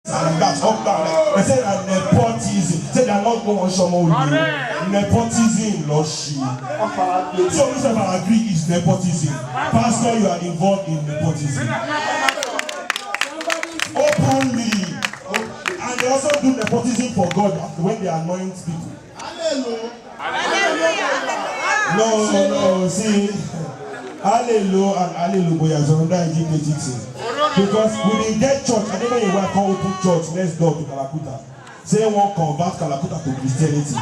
And that's up down. They say that nepotism. Say they are not going on some nepotism, Lord. So we say I agree is nepotism. Pastor, you are involved in nepotism. Openly. And they also do nepotism for God when they anoint people. Hallelujah. No, see. Hallelujah and hallelujah. Because we didn't get church. I don't know if I can open church next door to Kalakuta. Say one convert Kalakuta to Christianity.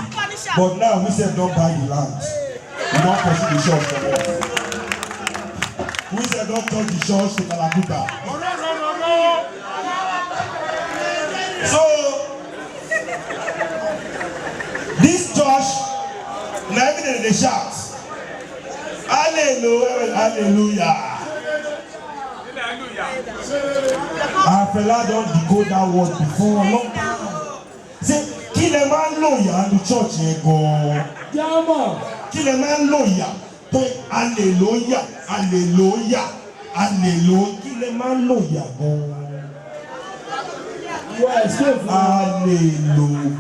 But now we said don't buy the land. We don't pursue the church for us. We said don't touch the church to Kalakuta. So this church, now everything they shout. Hallelujah, hallelujah. Our fella don't decode that word before a long time. Say, kill a man lawyer in the church, kill a man lawyer. Hallelujah, hallelujah, hallelujah. Kill a man lawyer. Hallelujah.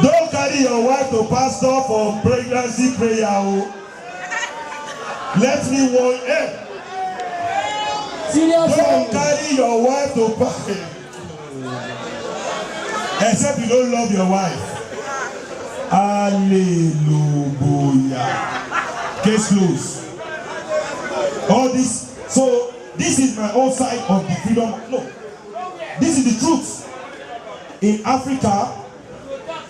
Don't carry your wife to pastor for pregnancy prayer. Let me warn you. Don't carry your wife to pastor. Except you don't love your wife. Hallelujah. Case closed. All this. So this is my own side of the freedom. No. This is the truth. In Africa,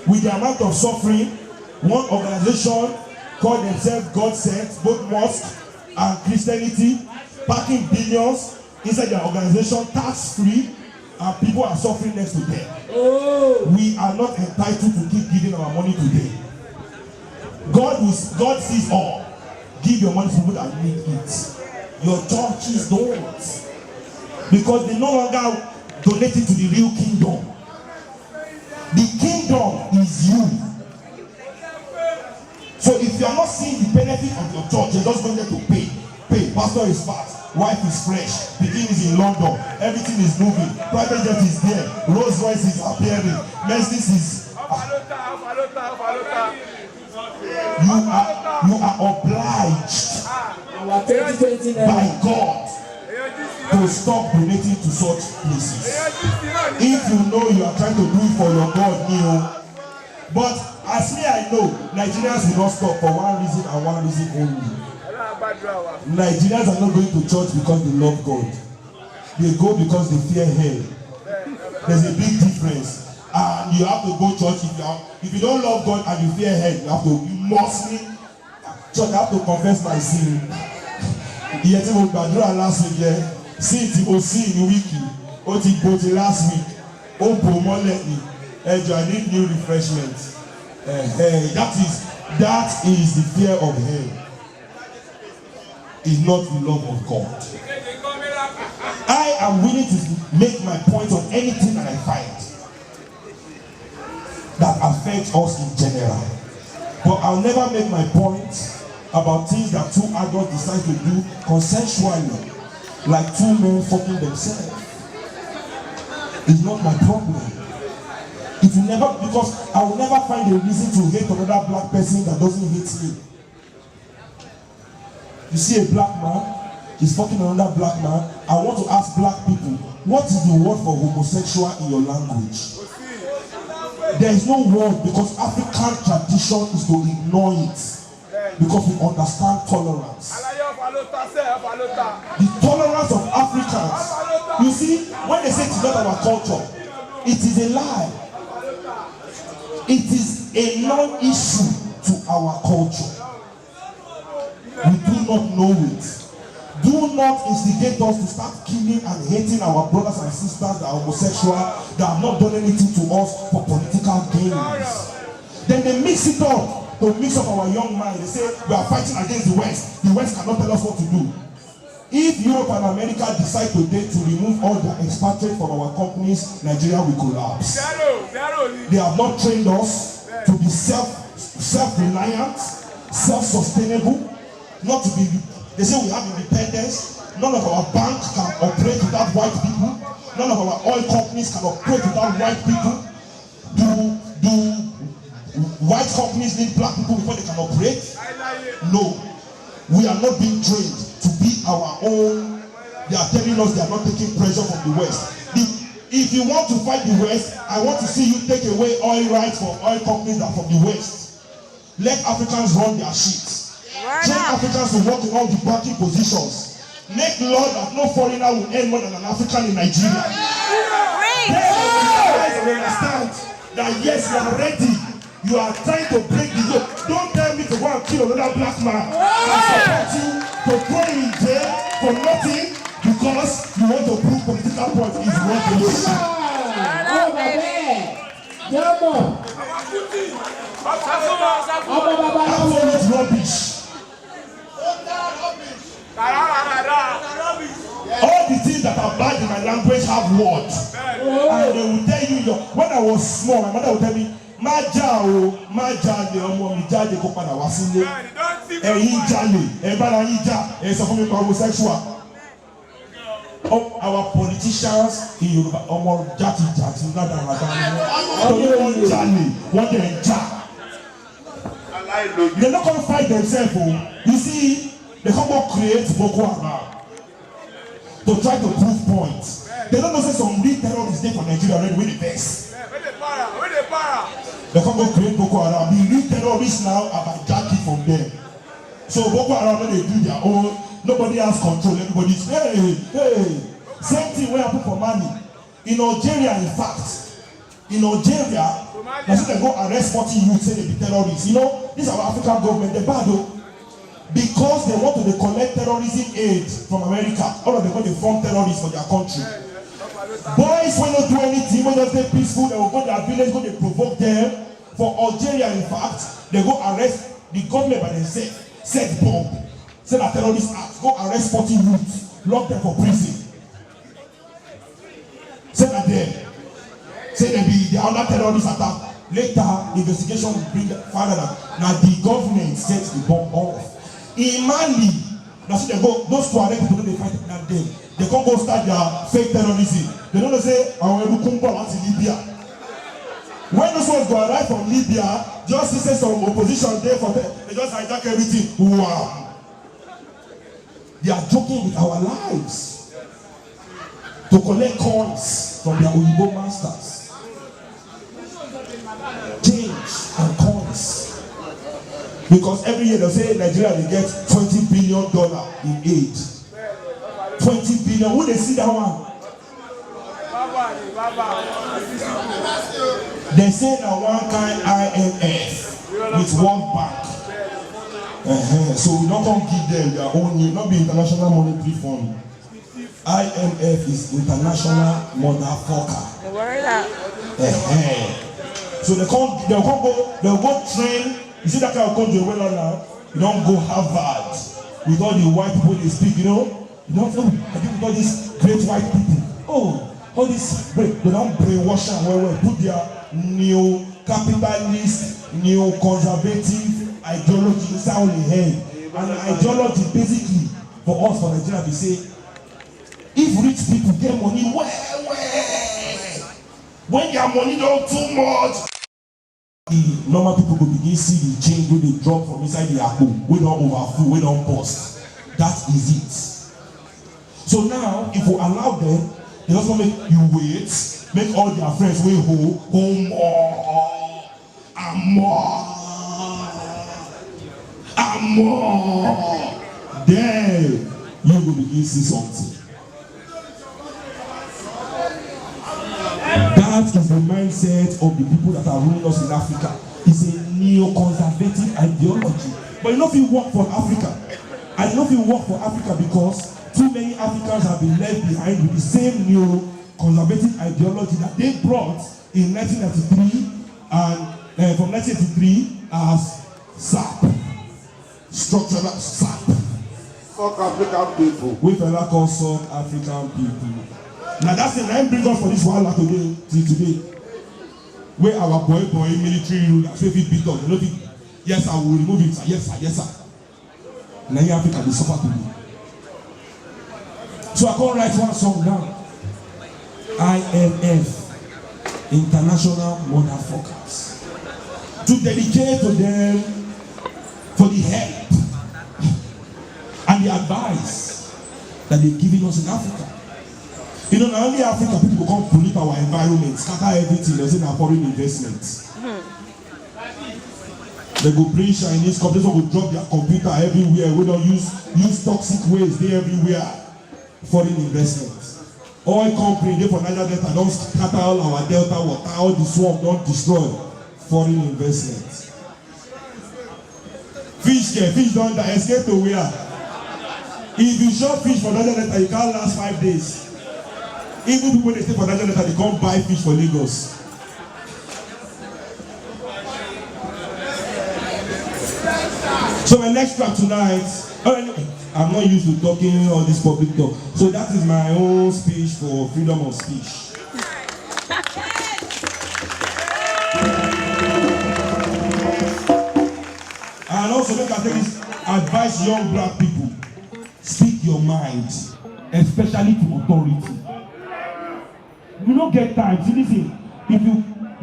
with the amount of suffering, one organization called themselves God Sent, both mosque and Christianity, packing billions inside their organization, tax free, and people are suffering next to them. We are not entitled to keep giving our money to them. God sees all. Give your money to people that need it. Your churches don't. Because they no longer donate it to the real kingdom. The kingdom is you. So if you are not seeing the benefit of your church, you're just going there to pay. Pastor is fast, wife is fresh, begin is in London, everything is moving, private jet is there, Rolls Royce is appearing, Mercedes is. You are obliged by God to stop donating to such places. If you know you are trying to do it for your God, but as me I know, Nigerians will not stop for one reason and one reason only. Nigerians are not going to church because they love God. They go because they fear hell. There's a big difference. And you have to go church if you don't love God and you fear hell, you must church. I have to confess my sin. Last week, sin in wiki. Last week. I need new refreshment. That is the fear of hell. Is not the love of God. I am willing to make my point on anything that I find that affects us in general. But I'll never make my point about things that two adults decide to do consensually, like two men fucking themselves. It's not my problem. It will never, because I will never find a reason to hate another black person that doesn't hate me. You see a black man is fucking another black man. I want to ask black people, what is the word for homosexual in your language? There is no word, because African tradition is to ignore it. Because we understand tolerance. The tolerance of Africans. You see, when they say it's not our culture, it is a lie. It is a non-issue to our culture. We do not know it. Do not instigate us to start killing and hating our brothers and sisters that are homosexual, that have not done anything to us for political gains. Then they mix it up to mix up our young mind. They say we are fighting against the West. The West cannot tell us what to do. If Europe and America decide today to remove all the expatriates from our companies, Nigeria will collapse. They have not trained us to be self-reliant, self-sustainable, not to be. They say we have independence. None of our banks can operate without white people. None of our oil companies can operate without white people. Do white companies need black people before they can operate? No. We are not being trained to be our own. They are telling us they are not taking pressure from the West. If you want to fight the West, I want to see you take away oil rights from oil companies that are from the West. Let Africans run their shit. Train Africans to work in all the banking positions. Make law that no foreigner will earn more than an African in Nigeria. Then we understand that yes, you are ready. You are trying to break the yoke. Don't tell me to go and kill another black man. I support you to throw him in jail for nothing because you want to prove political point is revolution. Absolute rubbish. All the things that are bad in my language have words. And they will tell you, when I was small, my mother would tell me, Maja o, Maja le ọmọ mi jáde kó padà wá sílé. Ẹ̀yin jalè, ẹ bára yín jà, ẹ sọ fún mi pa homosexual. Our politicians in Yoruba, ọmọ jati ládàradà ni wọ́n jalè, wọ́n dẹ̀ ń jà. They no come fight themselves o. You see, they come go create Boko Haram to try to prove points. They don't know say some real terrorists dey for Nigeria already wey dey vex. They come go create Boko Haram. The real terrorists now are hijacking from them. So Boko Haram no dey do their own. Nobody has control. Everybody's hey. Same thing wey happen for Mali. In Algeria, in fact, na so they go arrest 40 youths say they be terrorists. You know, this our African government, they bad though. Because they want to collect terrorism aid from America. All of them go dey form terrorists for their country. Boys will not do anything, when they stay peaceful, they will go to their village, go they provoke them. For Algeria, in fact, they go arrest the government by themselves, set bomb, set a terrorist act, go arrest 40 youths, lock them for prison. Set at them. Say they be the other terrorist attack. Later, investigation will bring further that now the government sets the bomb off. In Mali, that's they go, those two arrest people they fight at them. They can't go start their fake terrorism. They don't say, I want to come back to Libya. When those ones go arrive from Libya, just say some opposition there for them, they just hijack everything. Wow. They are joking with our lives to collect coins from their Oyibo masters. Change and coins. Because every year they say Nigeria they get $20 billion in aid. 20 billion. Who they see that one? They say that one kind IMF with World Bank. So we don't come give them their own, not be International Monetary Fund. IMF is International Motherfucker. So they'll go train. You see that kind of country well now? You don't go Harvard with all the white people they speak, you know? You don't know, I think with all these great white people. Oh, all this, they don't brainwash them well, put their neo-capitalist, neo-conservative ideology inside the head. And the ideology basically, for us, for Nigeria, we say, if rich people get money, when their money don't too much, the normal people will begin see the change when they drop from inside the apple, we don't overflow, we don't bust. That is it. So now, if we allow them, they just want to make you wait, make all their friends wait more, and more. Then you will begin to see something. That is the mindset of the people that are ruling us in Africa. It's a neo-conservative ideology. But you know if you work for Africa, and you know if you work for Africa because too many Africans have been left behind with the same neo-conservative ideology that they brought in 1993 and from 1983 as SAP. Structural SAP. Fuck African people. We fella call some African people. Now that's the name bring us for this one today till today. Where our boy military rulers say we beat us, you know, yes I will remove it, yes sir. Now in Africa they suffer today. So I can't write one song down. IMF, International Motherfuckers. To dedicate to them for the help and the advice that they've given us in Africa. You know, not only Africa, people come pollute our environment, scatter everything, they'll say they're foreign investments. They go bring Chinese companies who will drop their computer everywhere. We don't use toxic waste, they everywhere. Foreign investments. Oil company, they for Niger Delta, don't scatter all our delta water, all the swamp, don't destroy. Foreign investments. Fish don't die, escape to where? If you short fish for Niger Delta, you can't last 5 days. Even people they stay for Niger Delta, they can't buy fish for Lagos. So my next track tonight, I'm not used to talking all this public talk. So that is my own speech for freedom of speech. And also make I take this advise young black people, speak your mind, especially to authority. You don't get time. See, listen,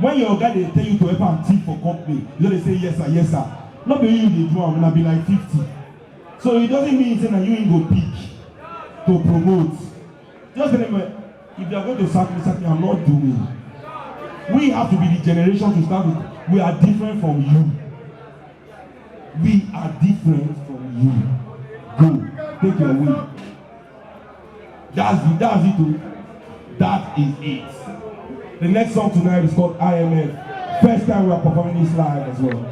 when your guy they tell you to help and thief for company, you know they say yes sir. Not be you they do, I'm gonna be like 50. So it doesn't mean that you ain't go pick to promote. Just remember, if you are going to sack me, I'm not doing. We have to be the generation to start with. We are different from you. We are different from you. Go, take your way. That's it. That is it. The next song tonight is called IMF. First time we are performing this live as well.